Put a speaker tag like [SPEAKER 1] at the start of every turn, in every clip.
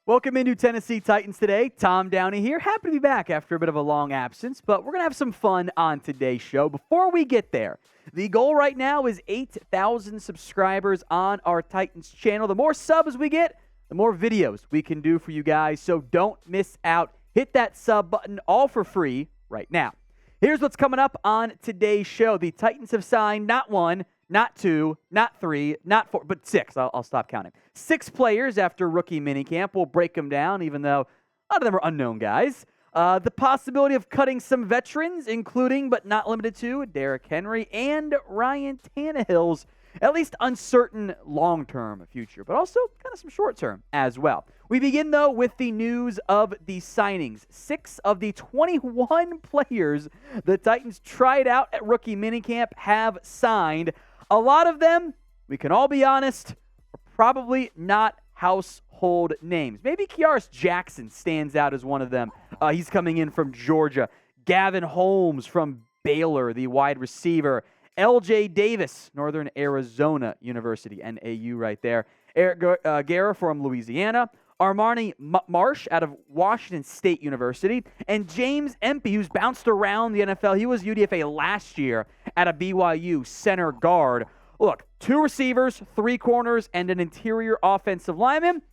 [SPEAKER 1] Welcome into Tennessee Titans today. Tom Downey here. Happy to be back after a bit of a long absence, but we're going to have some fun on today's show. Before we get there, the goal right now is 8,000 subscribers on our Titans channel. The more subs we get, the more videos we can do for you guys, so don't miss out. Hit that sub button, all for free, right now. Here's what's coming up on today's show. The Titans have signed not one, not two, not three, not four, but six. I'll stop counting. 6 players after rookie minicamp. We'll break them down, even though a lot of them are unknown guys. The possibility of cutting some veterans, including but not limited to Derrick Henry and Ryan Tannehill's at least uncertain long-term future, but also kind of some short-term as well. We begin, though, with the news of the signings. 6 of the 21 players the Titans tried out at rookie minicamp have signed. A lot of them, we can all be honest, are probably not household names. Maybe Kearis Jackson stands out as one of them. He's coming in from Georgia. Gavin Holmes from Baylor, the wide receiver. L.J. Davis, Northern Arizona University, NAU right there. Garror from Louisiana. Armani Marsh out of Washington State University. And James Empey, who's bounced around the NFL. He was UDFA last year at a BYU center guard. Look, 2 receivers, 3 corners, and an interior offensive lineman.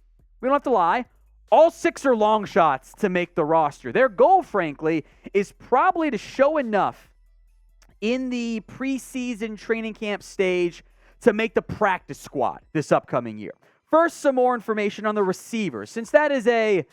[SPEAKER 1] We don't have to lie. All 6 are long shots to make the roster. Their goal, frankly, is probably to show enough in the preseason training camp stage to make the practice squad this upcoming year. First, some more information on the receivers, since that is a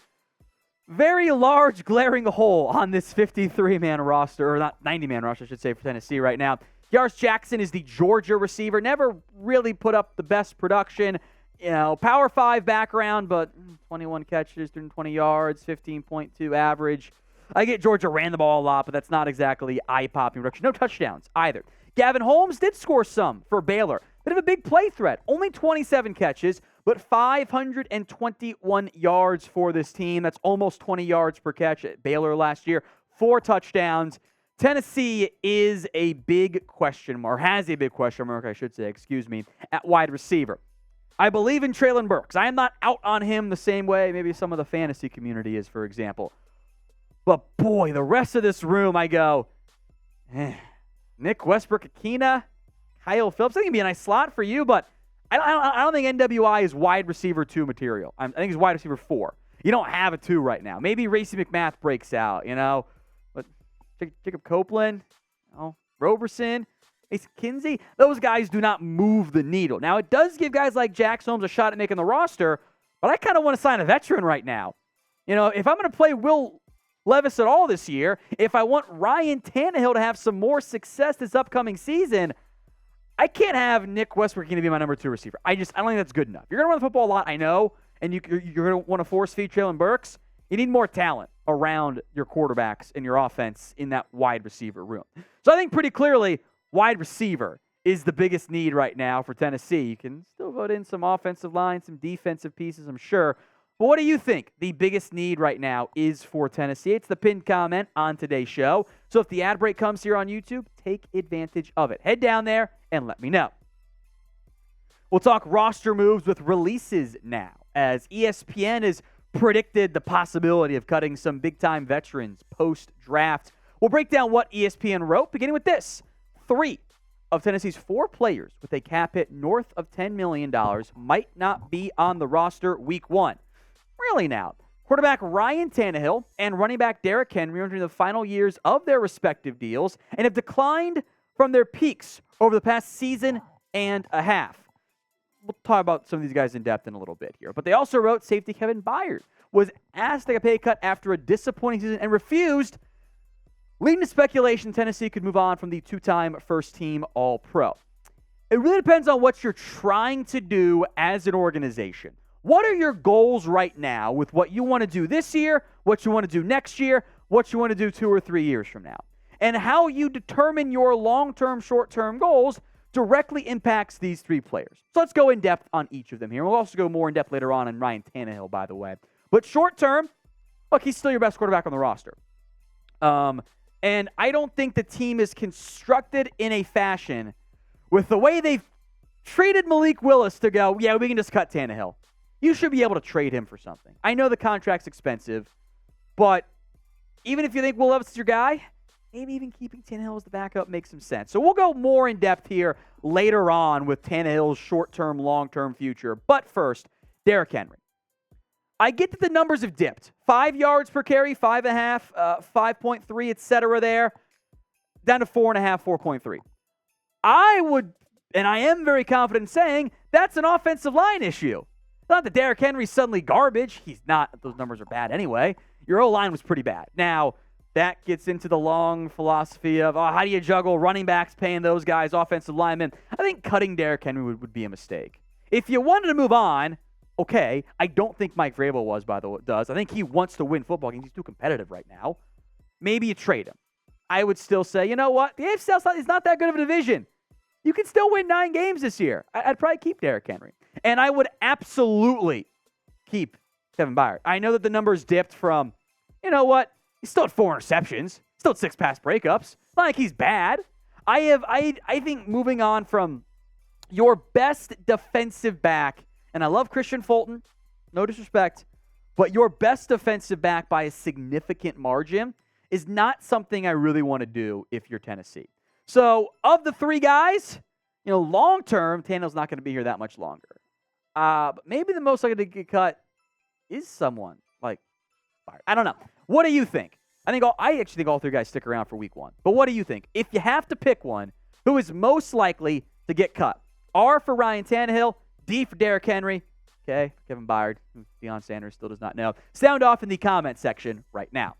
[SPEAKER 1] very large glaring hole on this 53-man roster, or not 90-man roster, I should say, for Tennessee right now. Kearis Jackson is the Georgia receiver, never really put up the best production. Power 5 background, but 21 catches, 220 yards, 15.2 average. I get Georgia ran the ball a lot, but that's not exactly eye-popping production. No touchdowns either. Gavin Holmes did score some for Baylor. Bit of a big play threat. Only 27 catches, but 521 yards for this team. That's almost 20 yards per catch at Baylor last year. 4 touchdowns. Tennessee is a big question mark, has a big question mark, I should say, at wide receiver. I believe in Treylon Burks. I am not out on him the same way maybe some of the fantasy community is, for example. But boy, the rest of this room, I go, Nick Westbrook-Akina, Kyle Phillips. I think it'd be a nice slot for you, but I don't think NWI is wide receiver 2 material. I think he's wide receiver 4. You don't have a 2 right now. Maybe Racey McMath breaks out, But Jacob Copeland, Roberson, Ace Kinsey, those guys do not move the needle. Now, it does give guys like Jax Holmes a shot at making the roster, but I kind of want to sign a veteran right now. If I'm going to play Will Levis at all this year, if I want Ryan Tannehill to have some more success this upcoming season, I can't have Nick Westbrook going to be my number 2 receiver. I don't think that's good enough. You're going to run the football a lot, I know, and you're going to want to force feed Treylon Burks. You need more talent around your quarterbacks and your offense in that wide receiver room. So I think pretty clearly wide receiver is the biggest need right now for Tennessee. You can still vote in some offensive line, some defensive pieces, I'm sure. But what do you think the biggest need right now is for Tennessee? It's the pinned comment on today's show. So if the ad break comes here on YouTube, take advantage of it. Head down there and let me know. We'll talk roster moves with releases now, as ESPN has predicted the possibility of cutting some big-time veterans post-draft. We'll break down what ESPN wrote, beginning with this. 3 of Tennessee's 4 players with a cap hit north of $10 million might not be on the roster week 1. Really now. Quarterback Ryan Tannehill and running back Derrick Henry are entering the final years of their respective deals and have declined from their peaks over the past season and a half. We'll talk about some of these guys in depth in a little bit here. But they also wrote safety Kevin Byard was asked to take a pay cut after a disappointing season and refused, leading to speculation Tennessee could move on from the 2-time first-team All-Pro. It really depends on what you're trying to do as an organization. What are your goals right now with what you want to do this year, what you want to do next year, what you want to do 2 or 3 years from now? And how you determine your long-term, short-term goals directly impacts these 3 players. So let's go in depth on each of them here. We'll also go more in depth later on Ryan Tannehill, by the way. But short-term, look, he's still your best quarterback on the roster. And I don't think the team is constructed in a fashion with the way they've treated Malik Willis to go, yeah, we can just cut Tannehill. you should be able to trade him for something. I know the contract's expensive, but even if you think Will Levis is your guy, maybe even keeping Tannehill as the backup makes some sense. So we'll go more in depth here later on with Tannehill's short-term, long-term future. But first, Derrick Henry. I get that the numbers have dipped. 5 yards per carry, 5.5, 5.3, etc. there, down to 4.5, 4.3. I would, and I am very confident in saying, that's an offensive line issue. Not that Derrick Henry's suddenly garbage. He's not. Those numbers are bad anyway. Your O-line was pretty bad. Now, that gets into the long philosophy of, how do you juggle running backs, paying those guys, offensive linemen? I think cutting Derrick Henry would be a mistake. If you wanted to move on, okay. I don't think Mike Vrabel does. I think he wants to win football games. He's too competitive right now. Maybe you trade him. I would still say, you know what? The AFC South is not that good of a division. You can still win 9 games this year. I'd probably keep Derrick Henry. And I would absolutely keep Kevin Byard. I know that the numbers dipped from, you know what? He's still at 4 interceptions. Still at 6 pass breakups. Not like he's bad. I think moving on from your best defensive back, and I love Christian Fulton, no disrespect, but your best defensive back by a significant margin is not something I really want to do if you're Tennessee. So, of the 3 guys, long term, Tannehill's not going to be here that much longer. But maybe the most likely to get cut is someone like Byard. I don't know. What do you think? I actually think all 3 guys stick around for week 1. But what do you think? If you have to pick one, who is most likely to get cut? R for Ryan Tannehill, D for Derrick Henry, okay, Kevin Byard, who Deion Sanders still does not know. Sound off in the comment section right now.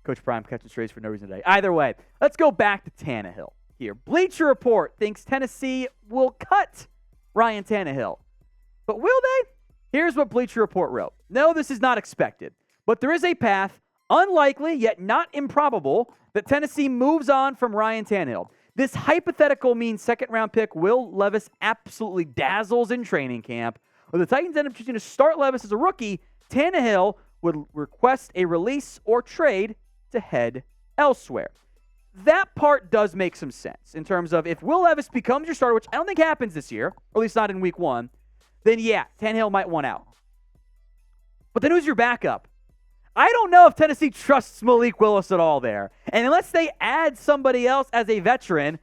[SPEAKER 1] Coach Prime catching strays for no reason today. Either way, let's go back to Tannehill here. Bleacher Report thinks Tennessee will cut Ryan Tannehill. But will they? Here's what Bleacher Report wrote. No, this is not expected, but there is a path, unlikely yet not improbable, that Tennessee moves on from Ryan Tannehill. This hypothetical means second-round pick Will Levis absolutely dazzles in training camp. When the Titans end up choosing to start Levis as a rookie, Tannehill would request a release or trade to head elsewhere. That part does make some sense in terms of if Will Levis becomes your starter, which I don't think happens this year, or at least not in week 1, then yeah, Tannehill might want out. But then who's your backup? I don't know if Tennessee trusts Malik Willis at all there. And unless they add somebody else as a veteran,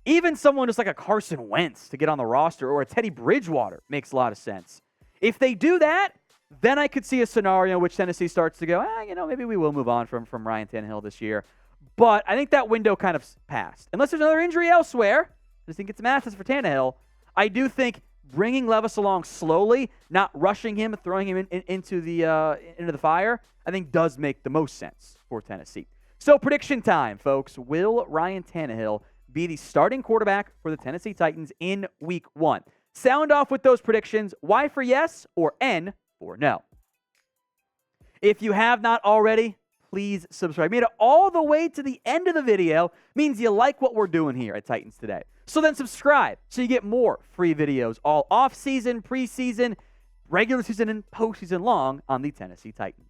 [SPEAKER 1] even someone just like a Carson Wentz to get on the roster or a Teddy Bridgewater makes a lot of sense. If they do that, then I could see a scenario in which Tennessee starts to go, maybe we will move on from Ryan Tannehill this year. But I think that window kind of passed. Unless there's another injury elsewhere, I just think it's massive for Tannehill. I do think bringing Levis along slowly, not rushing him, throwing him into the fire, I think does make the most sense for Tennessee. So prediction time, folks. Will Ryan Tannehill be the starting quarterback for the Tennessee Titans in week 1? Sound off with those predictions. Y for yes or N for no. If you have not already, please subscribe. Made it all the way to the end of the video means you like what we're doing here at Titans Today. So then subscribe so you get more free videos all off-season, preseason, regular season, and postseason long on the Tennessee Titans.